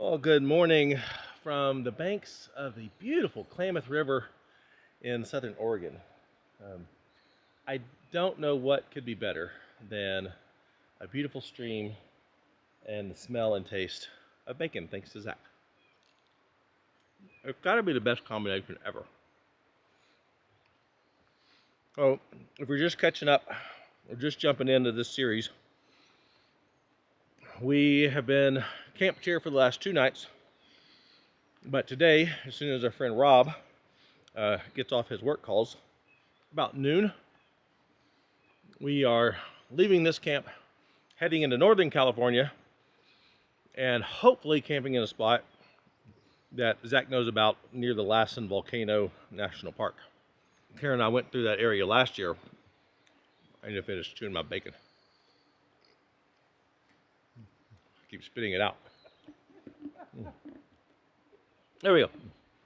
Well, good morning from the banks of the beautiful Klamath River in southern Oregon. Um, I don't know what could be better than a beautiful stream and the smell and taste of bacon, thanks to Zach. It's got to be the best combination ever. So, if we're just catching up, we're just jumping into this series. We have been camped here for the last 2 nights. But today, as soon as our friend Rob gets off his work calls, about noon, we are leaving this camp, heading into Northern California, and hopefully camping in a spot that Zach knows about near the Lassen Volcano National Park. Karen and I went through that area last year. I need to finish chewing my bacon. Keep spitting it out. There we go.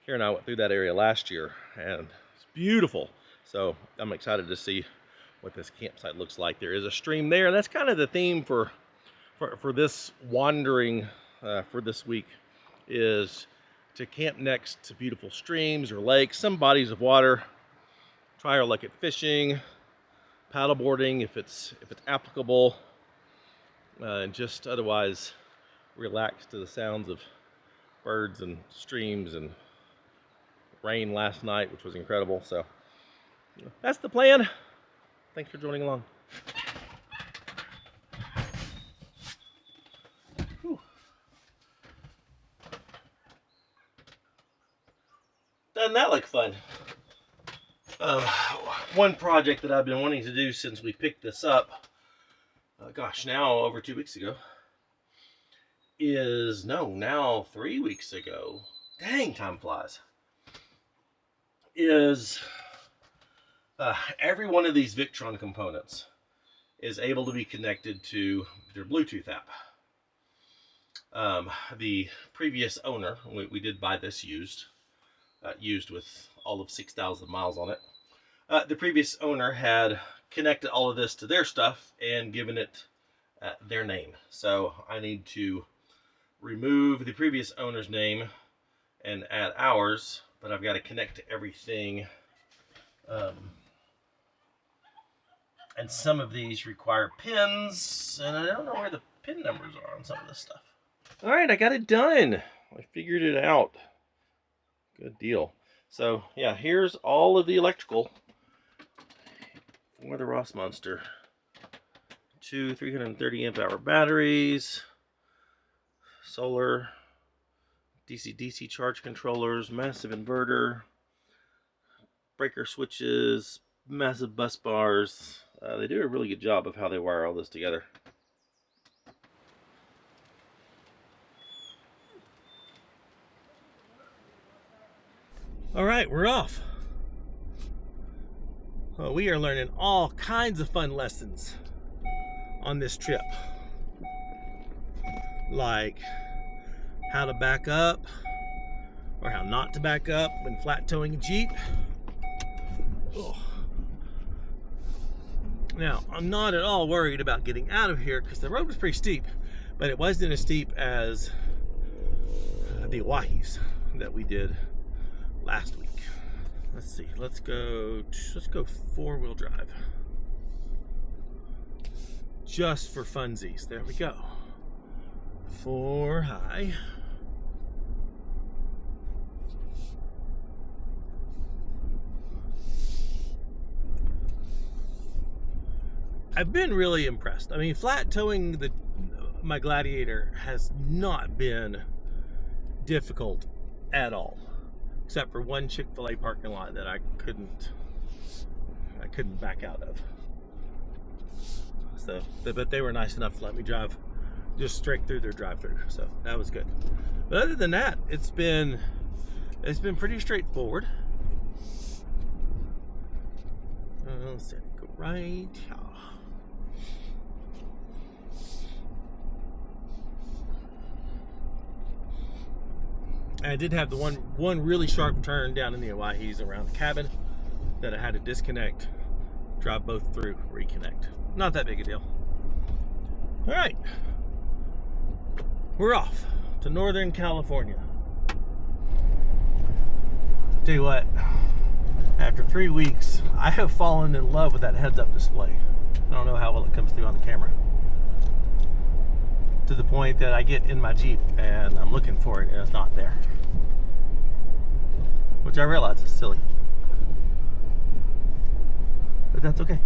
Karen and I went through that area last year, and it's beautiful. So I'm excited to see what this campsite looks like. There is a stream there, and that's kind of the theme for this wandering for this week, is to camp next to beautiful streams or lakes, some bodies of water. Try our luck at fishing, paddleboarding if it's applicable, and just otherwise relax to the sounds of birds and streams and rain last night, which was incredible. So that's the plan. Thanks for joining along. Whew. Doesn't that look fun? One project that I've been wanting to do since we picked this up, now over 2 weeks ago, now 3 weeks ago, dang, time flies, is every one of these Victron components is able to be connected to their Bluetooth app. The previous owner, we did buy this used with all of 6,000 miles on it. The previous owner had connected all of this to their stuff and given it their name. So I need to remove the previous owner's name and add ours, but I've got to connect to everything. And some of these require pins, and I don't know where the pin numbers are on some of this stuff. All right, I got it done. I figured it out. Good deal. So yeah, here's all of the electrical for the Ross Monster. 2 330 amp hour batteries, solar, DC-DC charge controllers, massive inverter, breaker switches, massive bus bars. They do a really good job of how they wire all this together. All right, we're off. Well, we are learning all kinds of fun lessons on this trip, like how to back up or how not to back up when flat towing a Jeep. Oh. Now, I'm not at all worried about getting out of here because the road was pretty steep, but it wasn't as steep as the Oahes that we did last week. Let's see, let's go 4-wheel drive. Just for funsies. There we go. 4 high. I've been really impressed. I mean, flat towing my Gladiator has not been difficult at all, except for one Chick-fil-A parking lot that I couldn't back out of. So, but they were nice enough to let me drive just straight through their drive-thru, so that was good. But other than that, it's been pretty straightforward. Let's see, go right. I did have the one really sharp turn down in the Oahes around the cabin that I had to disconnect, drive both through, reconnect. Not that big a deal. All right, we're off. to Northern California. Tell you what, after 3 weeks, I have fallen in love with that heads-up display. I don't know how well it comes through on the camera. To the point that I get in my Jeep and I'm looking for it and it's not there. Which I realize is silly. But that's okay.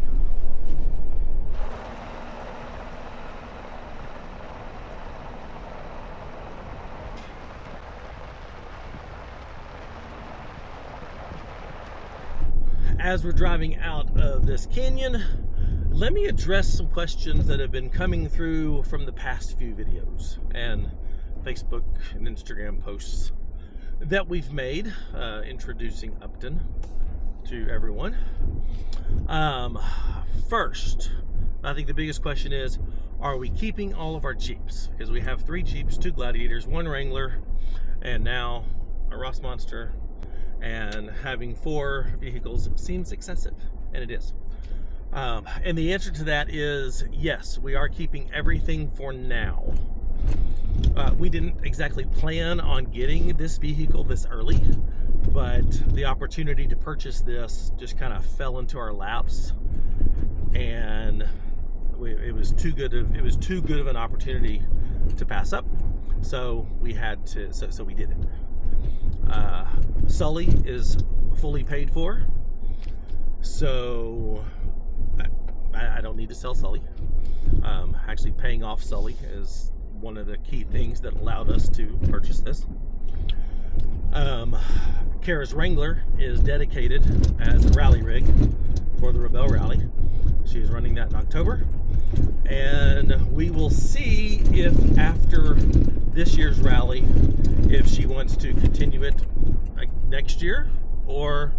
As we're driving out of this canyon, let me address some questions that have been coming through from the past few videos and Facebook and Instagram posts that we've made introducing Upton to everyone. First, I think the biggest question is, are we keeping all of our Jeeps? Because we have 3 Jeeps, 2 Gladiators, 1 Wrangler, and now a Ross Monster. And having 4 vehicles seems excessive, and it is. And the answer to that is yes, we are keeping everything for now. We didn't exactly plan on getting this vehicle this early, but the opportunity to purchase this just kind of fell into our laps, and it was too good of an opportunity to pass up. So we had to. So we did it. Sully is fully paid for, so I don't need to sell Sully. Actually, paying off Sully is one of the key things that allowed us to purchase this. Kara's Wrangler is dedicated as a rally rig for the Rebel Rally. She is running that in October, and we will see if after this year's rally, if she wants to continue it next year or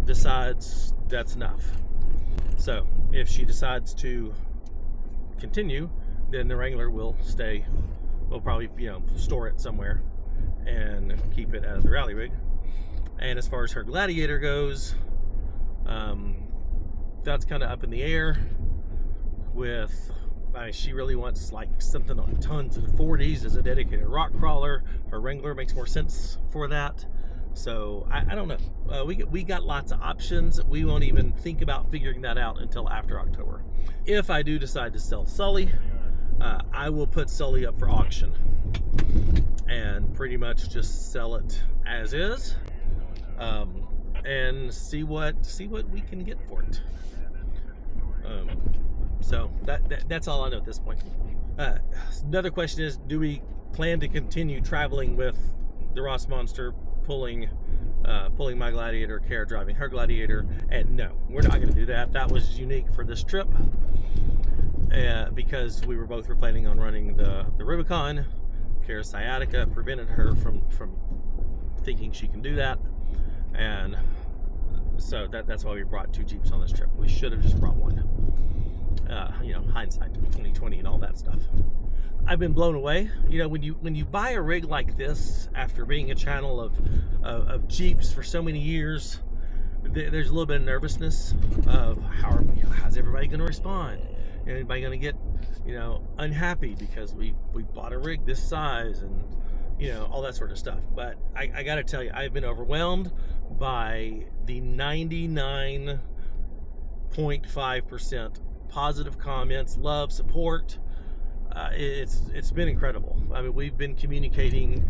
decides that's enough. So if she decides to continue, then the Wrangler will stay. We'll probably, store it somewhere and keep it as the rally rig. And as far as her Gladiator goes, that's kind of up in the air. She really wants like something on tons of 40s as a dedicated rock crawler. Her Wrangler makes more sense for that. So I don't know. We got lots of options. We won't even think about figuring that out until after October. If I do decide to sell Sully, I will put Sully up for auction and pretty much just sell it as is, and see what we can get for it. So that's all I know at this point. Another question is, do we plan to continue traveling with the Ross Monster, pulling my Gladiator, Kara driving her Gladiator? And no, we're not going to do that. That was unique for this trip, because we were planning on running the Rubicon. Kara's sciatica prevented her from thinking she can do that, and so that's why we brought 2 Jeeps on this trip. We should have just brought 1. Hindsight 2020 and all that stuff. I've been blown away. When you buy a rig like this after being a channel of Jeeps for so many years, there's a little bit of nervousness of how's everybody going to respond? Anybody going to get unhappy because we bought a rig this size and all that sort of stuff. But I got to tell you, I've been overwhelmed by the 99.5% positive comments, love, support. It's been incredible. I mean, we've been communicating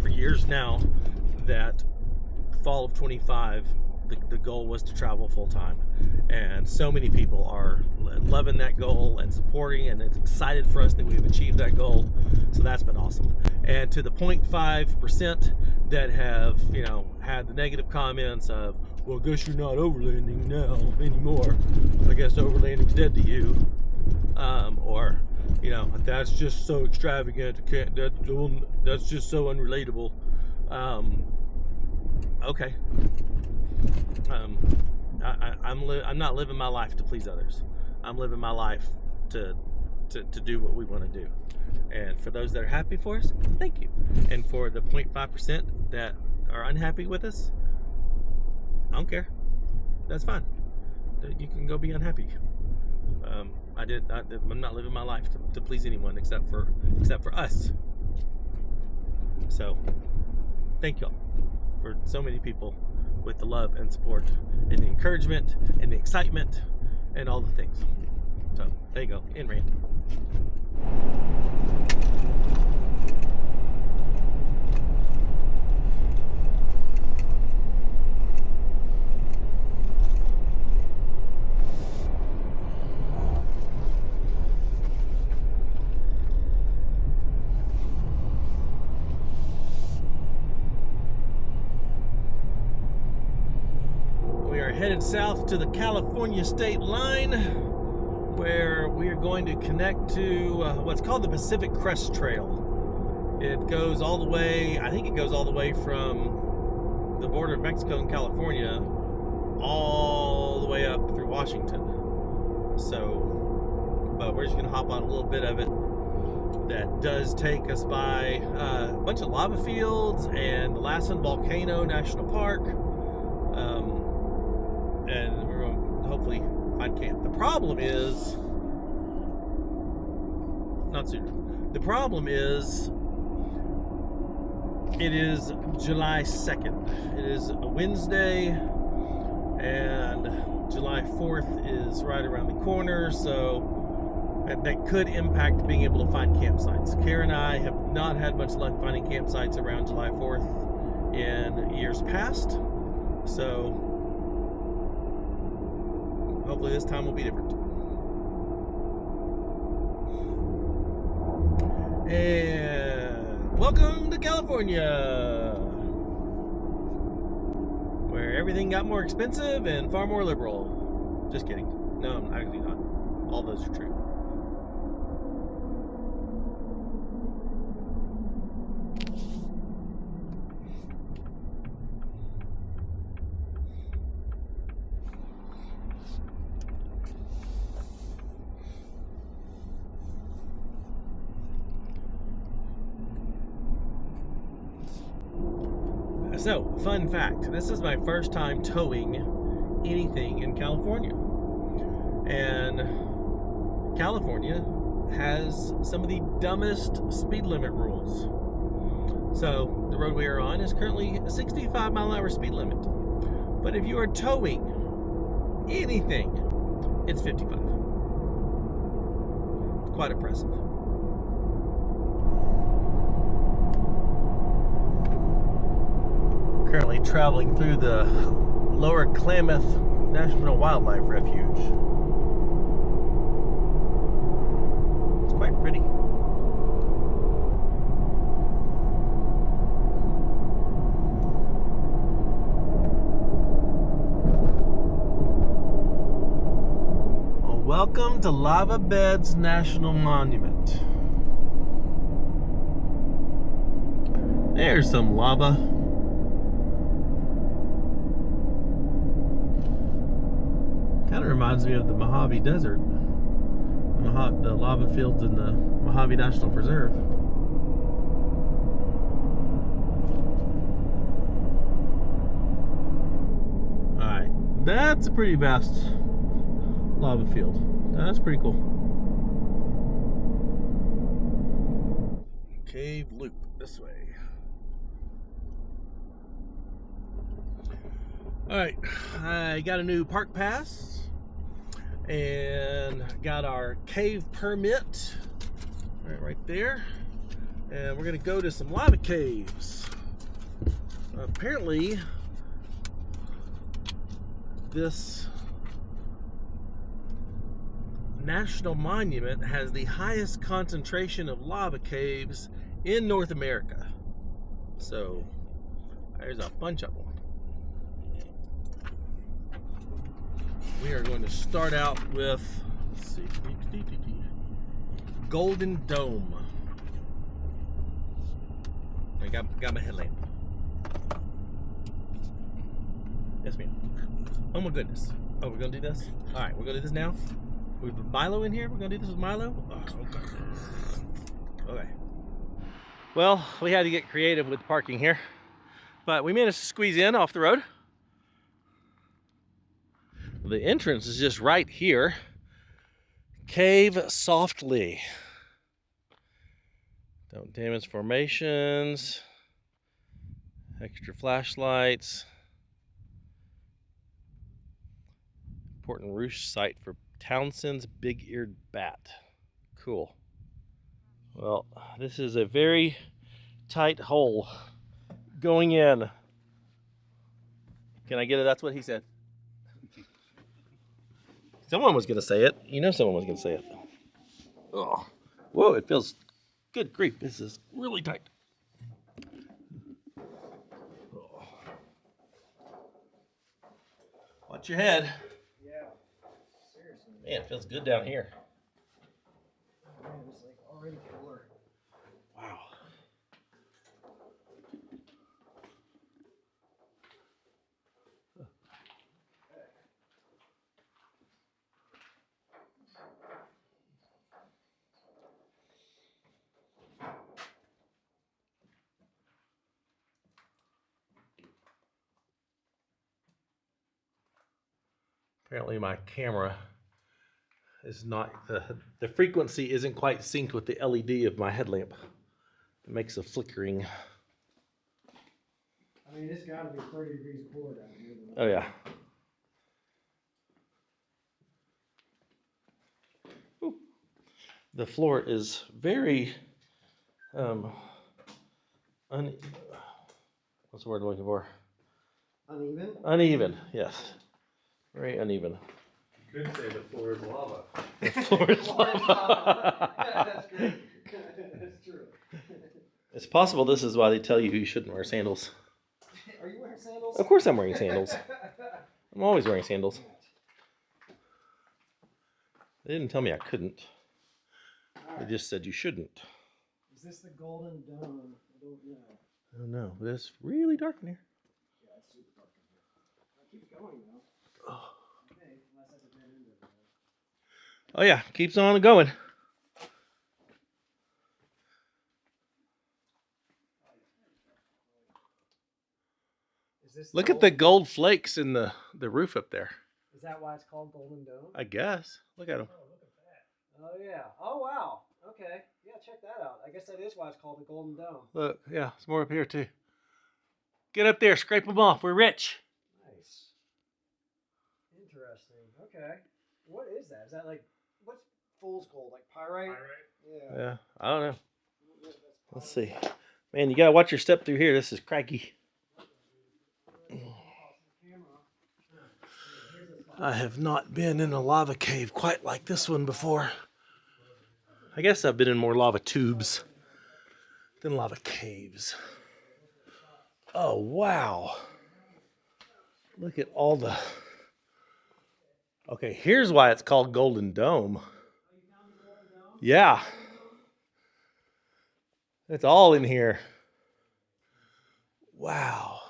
for years now that fall of 25, the goal was to travel full time, and so many people are loving that goal and supporting, and it's excited for us that we've achieved that goal. So that's been awesome. And to the 0.5% that have had the negative comments of, well, I guess you're not overlanding now anymore, I guess overlanding's dead to you, or that's just so extravagant, that's just so unrelatable. Okay. I'm not living my life to please others. I'm living my life to do what we want to do. And for those that are happy for us, thank you. And for the 0.5% that are unhappy with us, I don't care. That's fine. You can go be unhappy. I'm not living my life to please anyone except for us. So thank y'all for so many people with the love and support and the encouragement and the excitement and all the things. So there you go, in rant. Headed south to the California state line, where we are going to connect to what's called the Pacific Crest Trail. It goes all the way, I think it goes all the way from the border of Mexico and California all the way up through Washington. So, but we're just going to hop on a little bit of it. That does take us by a bunch of lava fields and the Lassen Volcano National Park. And we're going to hopefully find camp. The problem is, not soon. The problem is, it is July 2nd. It is a Wednesday, and July 4th is right around the corner, so that could impact being able to find campsites. Kara and I have not had much luck finding campsites around July 4th in years past, so hopefully this time will be different. And welcome to California, where everything got more expensive and far more liberal. Just kidding. No, actually not. All those are true. So, fun fact, this is my first time towing anything in California. And California has some of the dumbest speed limit rules. So, the road we are on is currently a 65 mile an hour speed limit. But if you are towing anything, it's 55. It's quite impressive. Currently traveling through the lower Klamath National Wildlife Refuge. It's quite pretty. Well, welcome to Lava Beds National Monument. There's some lava. Kind of reminds me of the Mojave Desert, the lava fields in the Mojave National Preserve. Alright, that's a pretty vast lava field. That's pretty cool. Cave loop this way. Alright, I got a new park pass and got our cave permit right there, and we're gonna go to some lava caves. Apparently this national monument has the highest concentration of lava caves in North America, so there's a bunch of them. We are going to start out with, let's see, Golden Dome. I got my headlamp. Yes, ma'am. Oh my goodness. Oh, we're gonna do this? All right, we're gonna do this now. We have Milo in here. We're gonna do this with Milo. Oh, okay. Well, we had to get creative with parking here, but we managed to squeeze in off the road. The entrance is just right here. Cave softly. Don't damage formations. Extra flashlights. Important roost site for Townsend's big-eared bat. Cool. Well, this is a very tight hole going in. Can I get it? That's what he said. Someone was going to say it. You know someone was going to say it. Oh. Whoa, it feels... Good grief, this is really tight. Oh. Watch your head. Yeah, seriously. Man, it feels good down here. Man, it's like already cooler. Wow. Apparently my camera is not, the frequency isn't quite synced with the LED of my headlamp. It makes a flickering. I mean, it's got to be 30 degrees cooler down here. Oh yeah. Ooh. The floor is very, what's the word I'm looking for? Uneven? Uneven, yes. Very uneven. You could say the floor is lava. The floor is lava. That's great. That's true. It's possible this is why they tell you shouldn't wear sandals. Are you wearing sandals? Of course I'm wearing sandals. I'm always wearing sandals. They didn't tell me I couldn't. They just said you shouldn't. Is this the Golden Dome? I don't know. I don't know, but it's really dark in here. Yeah, it's super dark in here. It keeps going though. Oh, Okay, unless that's a dead end over there. oh yeah, keeps on going. Is this Look at the gold flakes in the roof up there. Is that why it's called Golden Dome? I guess. Look at them. Oh, look at that. Oh yeah. Oh wow. Okay. Yeah, check that out. I guess that is why it's called the Golden Dome. Look, yeah, it's more up here too. Get up there, scrape them off. We're rich. Nice. Interesting. Okay. What is that? Is that like, what's fool's gold? Like pyrite? Pyrite? Yeah. Yeah, I don't know. Let's see. Man, you gotta watch your step through here. This is cracky. I have not been in a lava cave quite like this one before. I guess I've been in more lava tubes than lava caves. Oh, wow. Look at all the... Okay, here's why it's called Golden Dome. Yeah. It's all in here. Wow.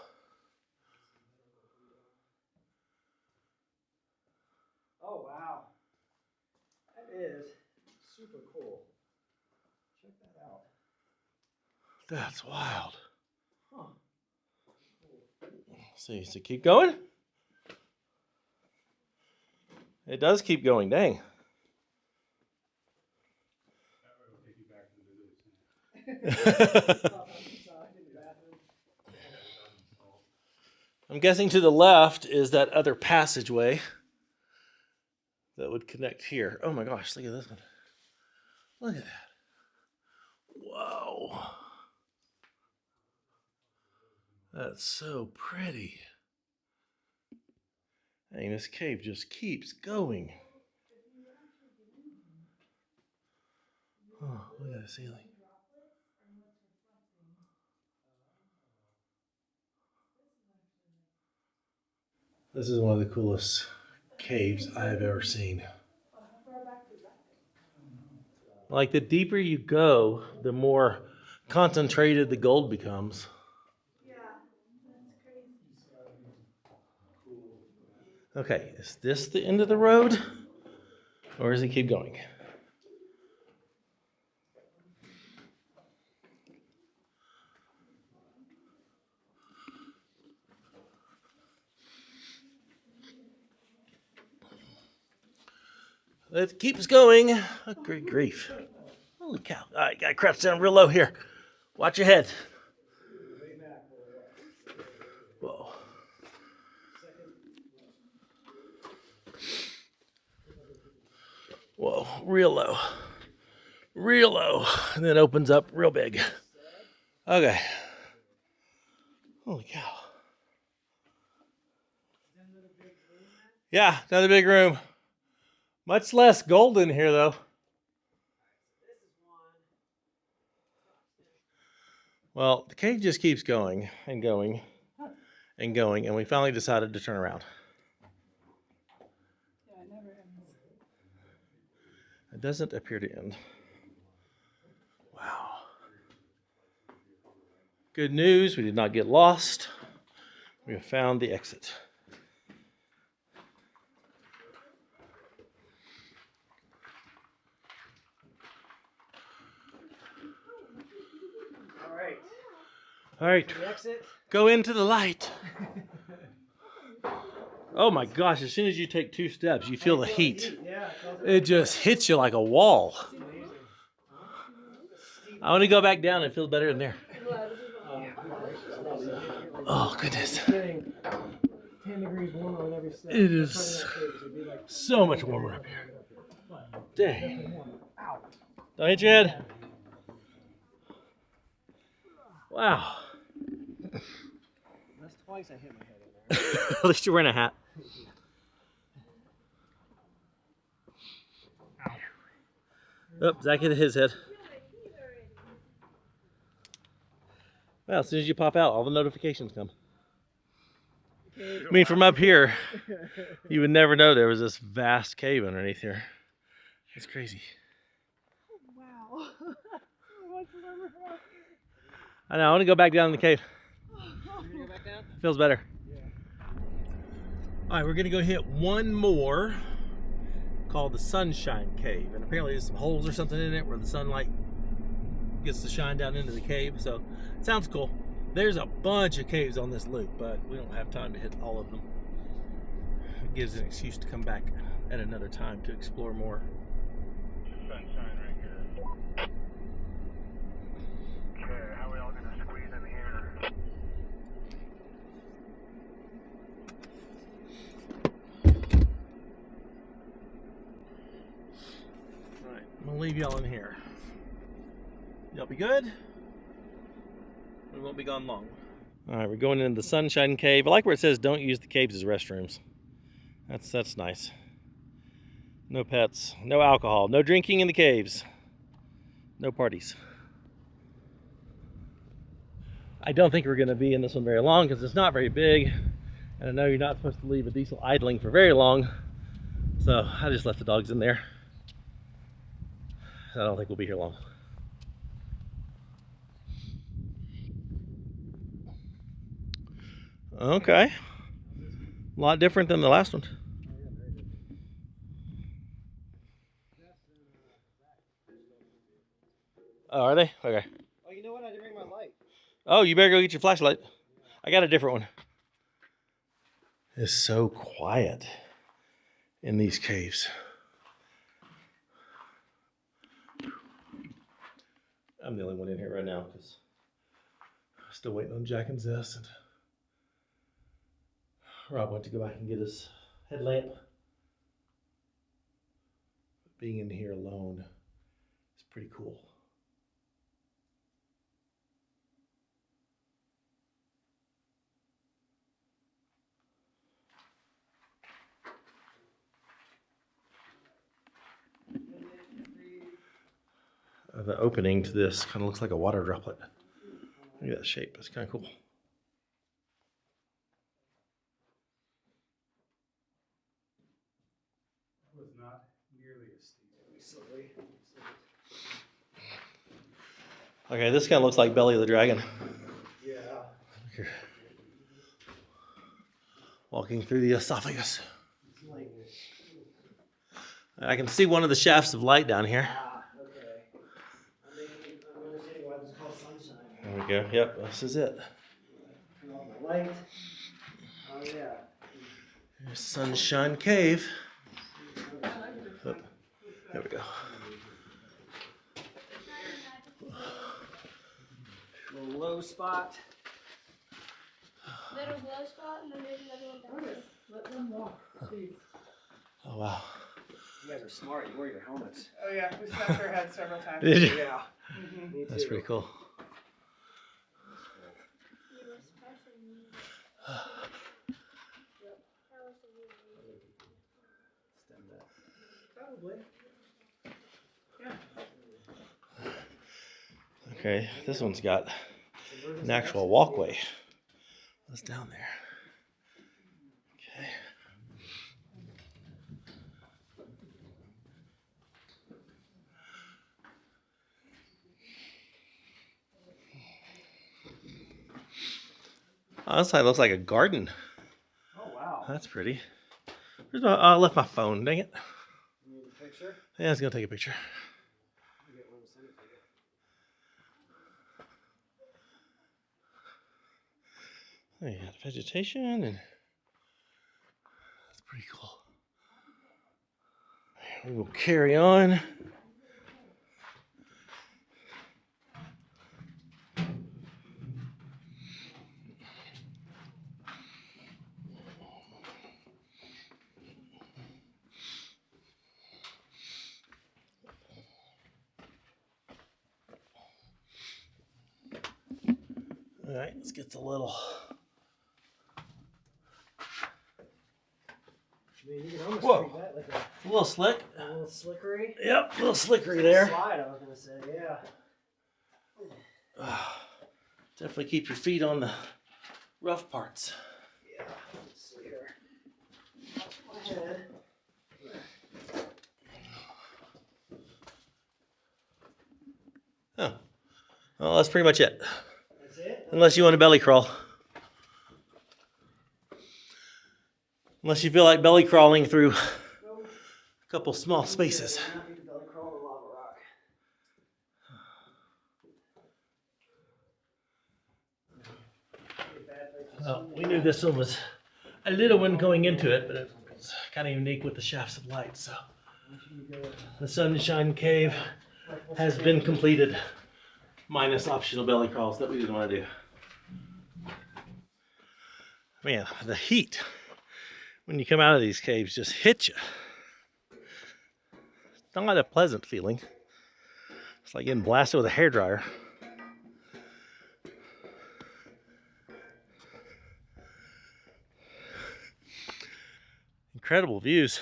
Oh wow. That is super cool. Check that out. That's wild. Huh. See, so keep going. It does keep going, dang. I'm guessing to the left is that other passageway that would connect here. Oh my gosh, look at this one. Look at that. Whoa. That's so pretty. Dang, this cave just keeps going. Oh, look at the ceiling. This is one of the coolest caves I've ever seen. Like the deeper you go, the more concentrated the gold becomes. Yeah, that's crazy. Okay, is this the end of the road? Or does it keep going? It keeps going. Oh, great grief. Holy cow. All right, gotta crouch down real low here. Watch your head. low, real low, real low, and then opens up real big. Okay. Holy cow. Yeah, another big room. Much less gold in here, though. Well, the cave just keeps going and going and going, and we finally decided to turn around. Yeah, it never ends. It doesn't appear to end. Wow. Good news, we did not get lost. We have found the exit. All right. All right, The exit. go into the light. Oh my gosh, as soon as you take 2 steps, you feel the heat. Yeah, It just hits you like a wall. amazing. I want to go back down and feel better in there. Oh, goodness. Getting 10 degrees warmer with every step. It is so much warmer up here. Dang. Don't hit your head. Wow. That's twice I hit my head in there. At least you're wearing a hat. Oh, Zach hit his head. Well, as soon as you pop out, all the notifications come. I mean, from up here, you would never know there was this vast cave underneath here. It's crazy. Wow. So much warmer out I know, I want to go back down in the cave. You go back down? Feels better. All right, we're gonna go hit one more called the Sunshine Cave. And apparently there's some holes or something in it where the sunlight gets to shine down into the cave. So it sounds cool. There's a bunch of caves on this loop, but we don't have time to hit all of them. It gives an excuse to come back at another time to explore more. Sunshine right here. Okay, how are we all gonna squeeze in here? All right, I'm gonna leave y'all in here. Y'all be good? We won't be gone long. All right, we're going into the Sunshine Cave. I like where it says don't use the caves as restrooms. That's nice. No pets, no alcohol, no drinking in the caves, no parties. I don't think we're gonna be in this one very long because it's not very big. And I know you're not supposed to leave a diesel idling for very long. So I just left the dogs in there. I don't think we'll be here long. Okay. A lot different than the last one. Oh, are they? Okay. Oh, you know what? I didn't bring my light. Oh, you better go get your flashlight. I got a different one. It's so quiet in these caves. I'm the only one in here right now because I'm still waiting on Jack and Zess, and Rob went to go back and get his headlamp. Being in here alone is pretty cool. The opening to this kind of looks like a water droplet. Look at that shape. It's kind of cool. It was not nearly as steep. Okay, this kind of looks like Belly of the Dragon. Yeah. Here. Walking through the esophagus. I can see one of the shafts of light down here. Okay. I'm understanding why this is called sunshine. There we go. Yep, this is it. Turn on the light. Oh yeah. There's Sunshine Cave. Oh, there we go. Little low spot. Little glow spot, and then there's another one down there. Let them walk, please. Oh, wow. You guys are smart. You wear your helmets. Oh yeah, we snapped our heads several times. Did you? Yeah. Mhm. Me too. That's pretty cool. Stem that. Probably. Okay, this one's got an actual walkway. What's down there? Okay. Oh, this side looks like a garden. Oh wow. That's pretty. I left my phone, dang it. You need a picture? Yeah, I was gonna take a picture. I'll get one to send it to you. Oh, you got vegetation, and that's pretty cool. We will carry on. All right, let's get the little. I mean, you can almost Whoa. treat that like A little slick. a little slickery. Yep, a little slickery there. Slide, I was gonna say, yeah. Definitely keep your feet on the rough parts. Yeah. Let's see here. Watch my head. Oh, well, that's pretty much it. That's it? Unless you want to belly crawl. Unless you feel like belly crawling through a couple small spaces. I'm not need to belly crawl on lava rock. Well, we knew this one was a little one going into it, but it was kind of unique with the shafts of light. So the Sunshine Cave has been completed, minus optional belly crawls that we didn't want to do. Man, the heat when you come out of these caves just hits you. It's not a pleasant feeling. It's like getting blasted with a hairdryer. Incredible views.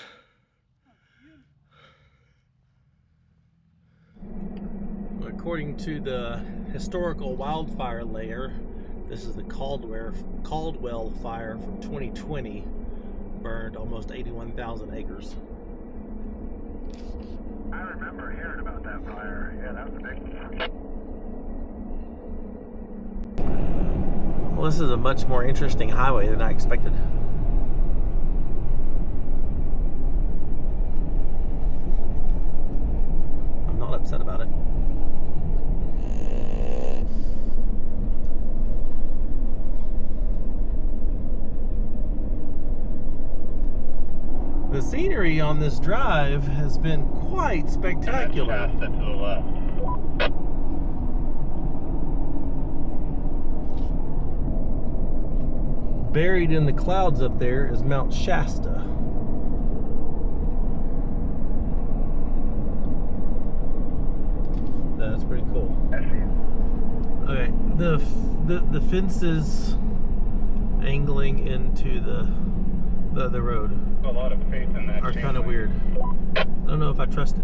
According to the historical wildfire layer, this is the Caldwell fire from 2020, burned almost 81,000 acres. I remember hearing about that fire. Yeah, that was a big one. Well, this is a much more interesting highway than I expected. I'm not upset about it. The scenery on this drive has been quite spectacular. Shasta to the left. Buried in the clouds up there is Mount Shasta. That's pretty cool. Okay, the fences angling into the road A lot of faith in that. are kind of weird. I don't know if I trust it.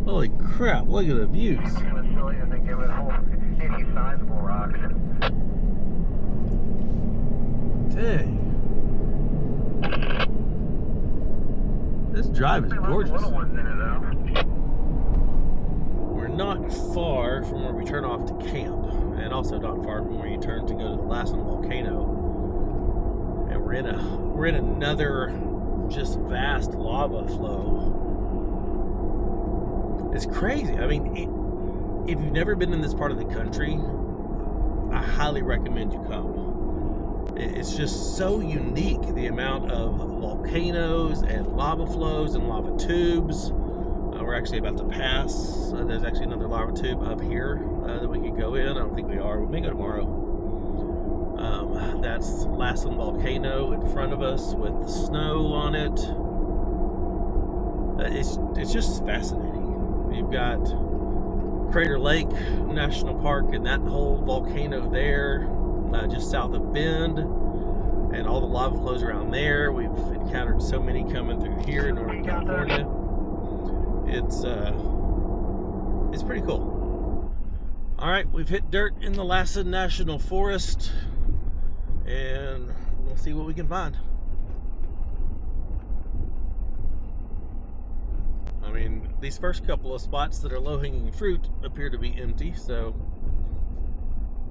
Holy crap, look at the views. It was silly to think it would hold any sizable rocks. Dang. This drive is gorgeous. Little ones in it though. We're not far from where we turn off to camp, and also not far from where you turn to go to the Lassen Volcano. And we're in another just vast lava flow. It's crazy. I mean, if you've never been in this part of the country, I highly recommend you come. It's just so unique, the amount of volcanoes and lava flows and lava tubes. We're actually about to pass. There's actually another lava tube up here that we could go in. I don't think we are. We may go tomorrow. That's Lassen Volcano in front of us with the snow on it. It's just fascinating. You've got Crater Lake National Park and that whole volcano there, just south of Bend, and all the lava flows around there. We've encountered so many coming through here in Northern California. It's pretty cool. All right, we've hit dirt in the Lassen National Forest, and we'll see what we can find. I mean, these first couple of spots that are low-hanging fruit appear to be empty, so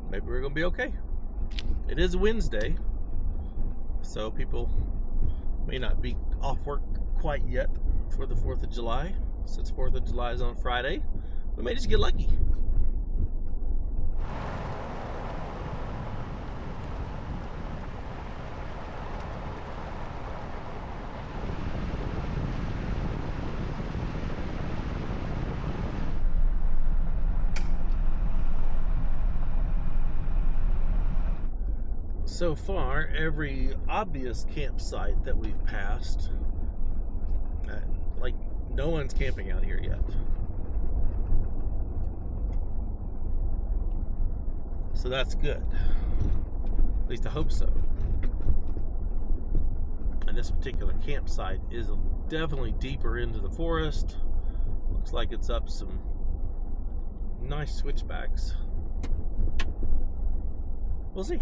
maybe we're gonna be okay. It is Wednesday, so people may not be off work quite yet for the 4th of July. Since 4th of July is on Friday, we may just get lucky. So far, every obvious campsite that we've passed, like no one's camping out here yet. So that's good. At least I hope so. And this particular campsite is definitely deeper into the forest. Looks like it's up some nice switchbacks. We'll see.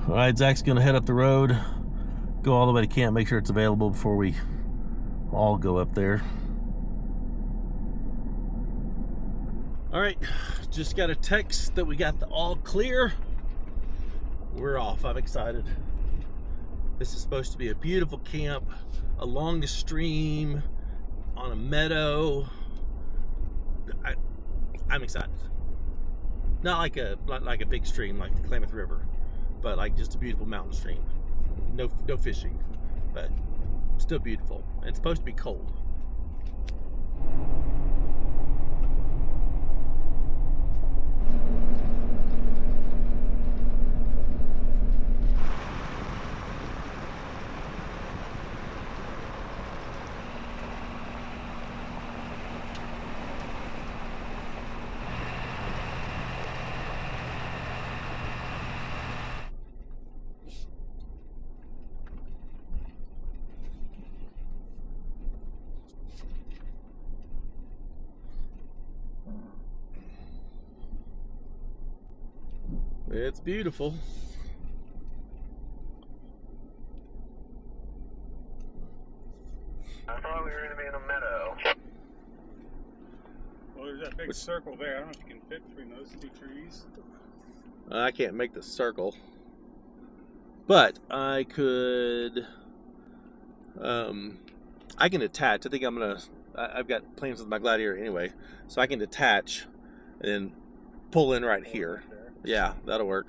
All right, Zach's gonna head up the road, go all the way to camp, make sure it's available before we all go up there. All right, just got a text that we got the all clear. We're off. I'm excited. This is supposed to be a beautiful camp along the stream on a meadow. I'm excited. Not like a big stream like the Klamath River, but like just a beautiful mountain stream. No fishing, but still beautiful. And it's supposed to be cold. It's beautiful. I thought we were going to be in a meadow. Well, there's that big circle there. I don't know if you can fit between those two trees. I can't make the circle, but I could. I can attach. I think I've got plans with my Gladiator anyway, so I can detach and then pull in right here. Yeah, that'll work.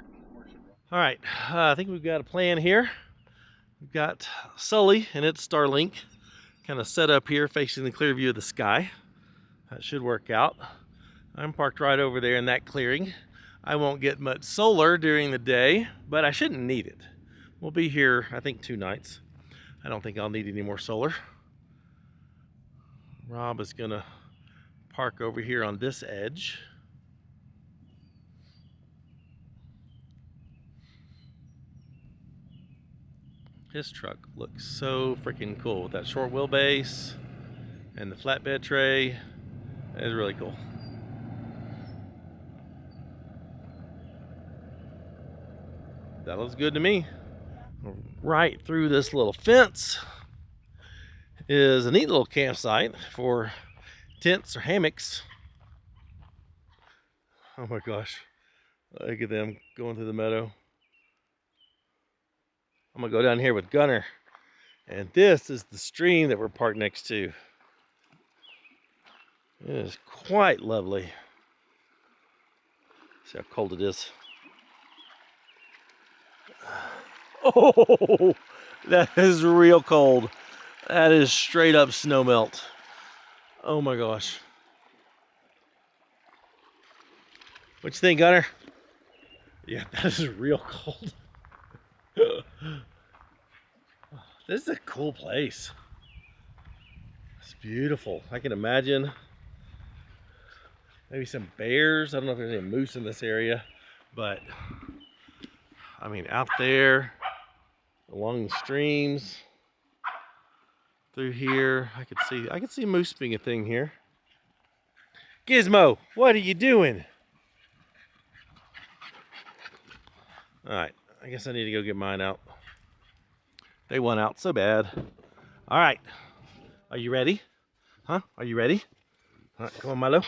All right, I think we've got a plan here. We've got Sully and its Starlink kind of set up here facing the clear view of the sky. That should work out. I'm parked right over there in that clearing. I won't get much solar during the day, but I shouldn't need it. We'll be here, I think, 2 nights. I don't think I'll need any more solar. Rob is gonna park over here on this edge. His truck looks so freaking cool with that short wheelbase and the flatbed tray. It's really cool. That looks good to me. Right through this little fence is a neat little campsite for tents or hammocks. Oh my gosh, look at them going through the meadow. I'm gonna go down here with Gunner, and this is the stream that we're parked next to. It is quite lovely. See how cold it is. Oh, that is real cold. That is straight up snow melt. Oh my gosh. What you think, Gunner? Yeah, that is real cold. This is a cool place. It's beautiful. I can imagine maybe some bears. I don't know if there's any moose in this area, but I mean, out there along the streams through here, I could see moose being a thing here. Gizmo, what are you doing? All right, I guess I need to go get mine out. They went out so bad. All right, are you ready? Huh? Are you ready? All right, come on, Milo.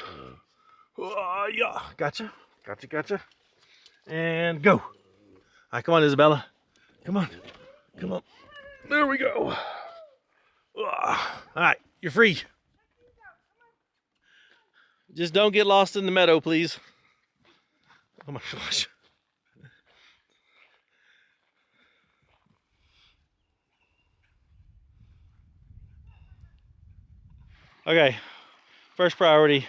Oh, yeah, gotcha. And go. All right, come on, Isabella. Come on. There we go. All right, you're free. Just don't get lost in the meadow, please. Oh my gosh. Okay, first priority,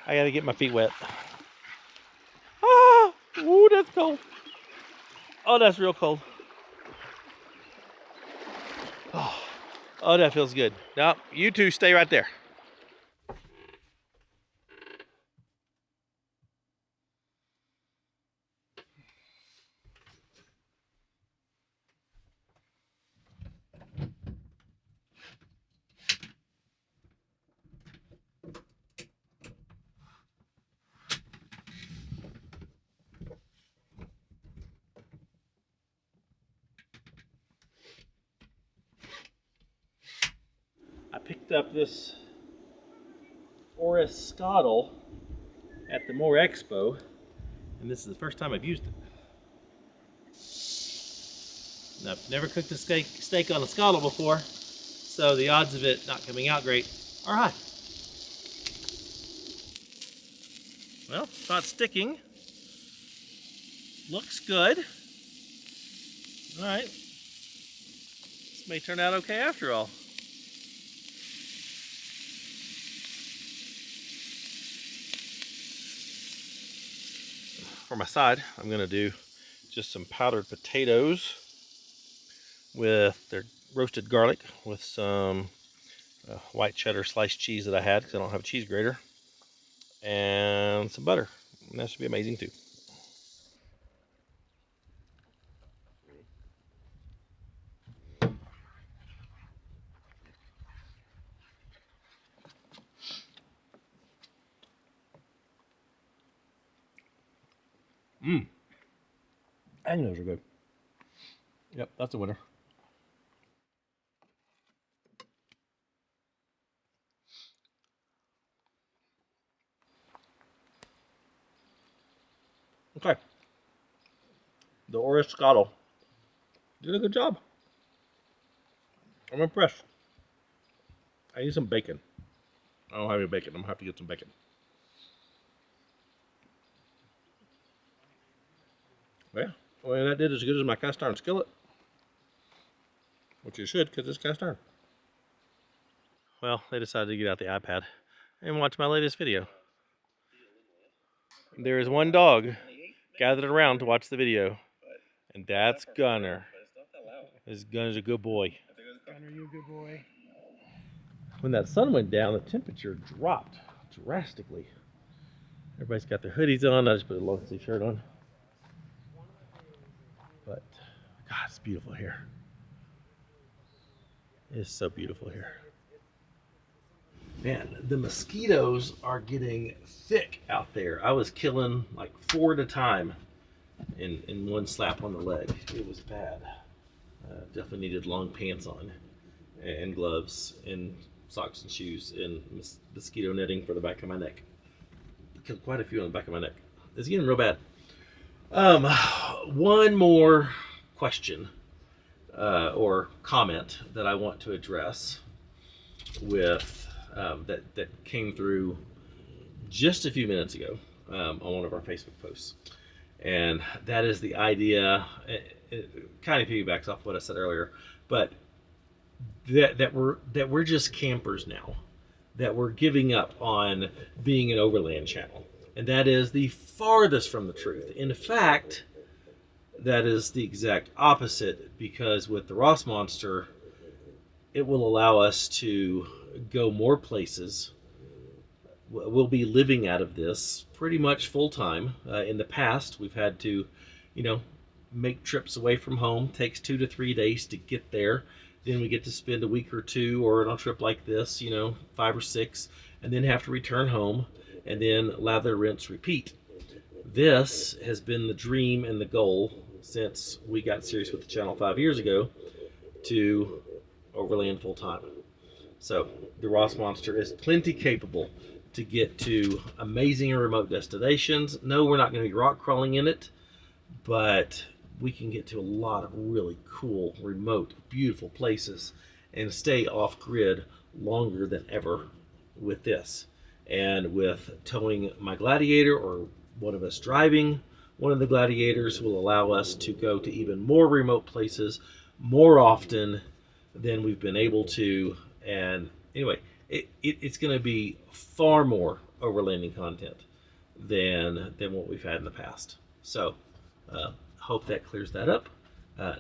I gotta get my feet wet. Ah, ooh, that's cold. Oh, that's real cold. Oh, that feels good. Now, you two stay right there. I picked up this Oris Scottle at the Moore Expo, and this is the first time I've used it. And I've never cooked a steak on a Scottle before, so the odds of it not coming out great are high. Well, it's not sticking. Looks good. All right. This may turn out okay after all. For my side, I'm gonna do just some powdered potatoes with their roasted garlic with some white cheddar sliced cheese that I had because I don't have a cheese grater, and some butter. And that should be amazing too. I think those are good. Yep, that's a winner. Okay. The Oris Scottle did a good job. I'm impressed. I need some bacon. I don't have any bacon. I'm gonna have to get some bacon. Yeah. Well, that did as good as my cast iron skillet. Which you should, because it's cast iron. Well, they decided to get out the iPad and watch my latest video. There is one dog gathered around to watch the video, and that's Gunner. Gunner's a good boy. Gunner, you a good boy. When that sun went down, the temperature dropped drastically. Everybody's got their hoodies on. I just put a long sleeve shirt on. But, God, it's beautiful here. It is so beautiful here. Man, the mosquitoes are getting thick out there. I was killing like 4 at a time in one slap on the leg. It was bad. Definitely needed long pants on and gloves and socks and shoes and mosquito netting for the back of my neck. Killed quite a few on the back of my neck. It's getting real bad. One more question or comment that I want to address with that came through just a few minutes ago on one of our Facebook posts, and that is the idea. It kind of piggybacks off what I said earlier, but that we're just campers now. that we're giving up on being an Overland channel. And that is the farthest from the truth. In fact, that is the exact opposite, because with the Ross Monster, it will allow us to go more places. We'll be living out of this pretty much full time. In the past, we've had to, make trips away from home. Takes 2 to 3 days to get there. Then we get to spend a week or two, or on a trip like this, 5 or 6, and then have to return home, and then lather, rinse, repeat. This has been the dream and the goal since we got serious with the channel 5 years ago, to Overland full time. So the Ross Monster is plenty capable to get to amazing and remote destinations. No, we're not going to be rock crawling in it, but we can get to a lot of really cool, remote, beautiful places and stay off grid longer than ever with this. And with towing my Gladiator, or one of us driving one of the Gladiators, will allow us to go to even more remote places more often than we've been able to. And anyway, it's going to be far more overlanding content than what we've had in the past. So hope that clears that up.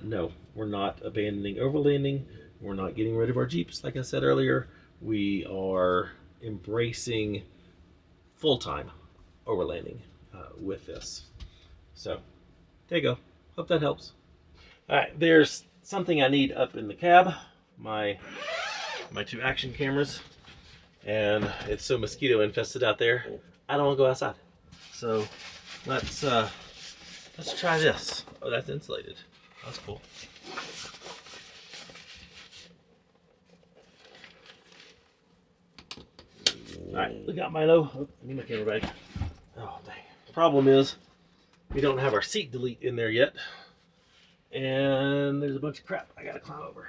No, we're not abandoning overlanding. We're not getting rid of our Jeeps. Like I said earlier, we are embracing full-time overlanding with this. So there you go. Hope that helps. All right, there's something I need up in the cab. My 2 action cameras, and it's so mosquito infested out there, I don't want to go outside. So let's try this. Oh, that's insulated. That's cool. Alright, we got Milo. Oh, I need my camera back. Oh, dang. The problem is, we don't have our seat delete in there yet. And there's a bunch of crap I gotta climb over.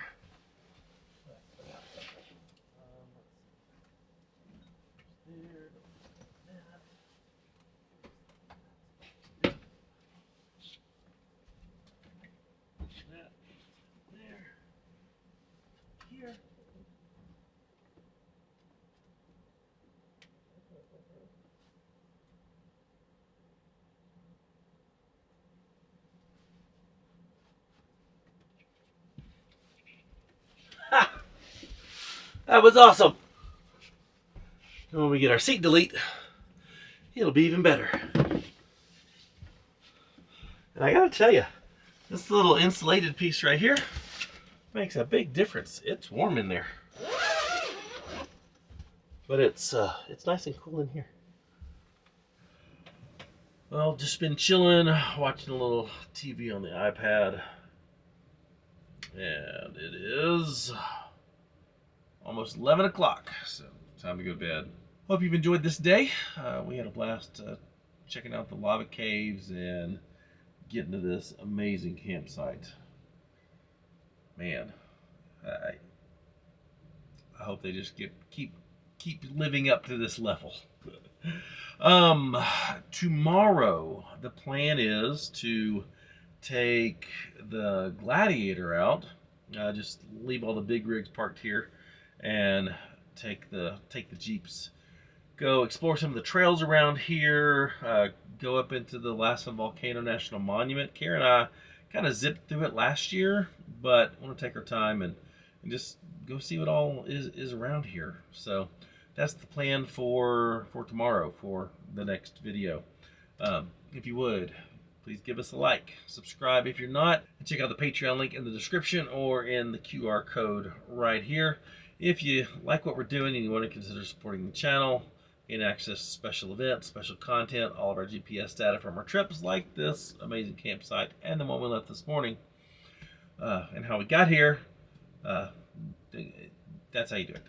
Ha! That was awesome. And when we get our seat delete, it'll be even better. And I gotta tell you, this little insulated piece right here makes a big difference. It's warm in there, but it's nice and cool in here. Well, just been chilling, watching a little TV on the iPad. And it is almost 11 o'clock, so time to go to bed. Hope you've enjoyed this day. We had a blast checking out the lava caves and getting to this amazing campsite. Man, I hope they just keep living up to this level. Tomorrow, the plan is to take the Gladiator out, just leave all the big rigs parked here, and take the Jeeps, go explore some of the trails around here, go up into the Lassen Volcano National Monument. Karen and I kind of zipped through it last year, but I want to take our time and just go see what all is around here. So that's the plan for tomorrow, for the next video. If you would, please give us a like, subscribe if you're not, and check out the Patreon link in the description or in the QR code right here. If you like what we're doing and you want to consider supporting the channel, gain access to special events, special content, all of our GPS data from our trips, like this amazing campsite and the one we left this morning, and how we got here, that's how you do it.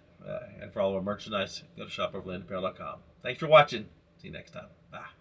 And for all of our merchandise, go to shopoverlandapparel.com. Thanks for watching. See you next time. Bye.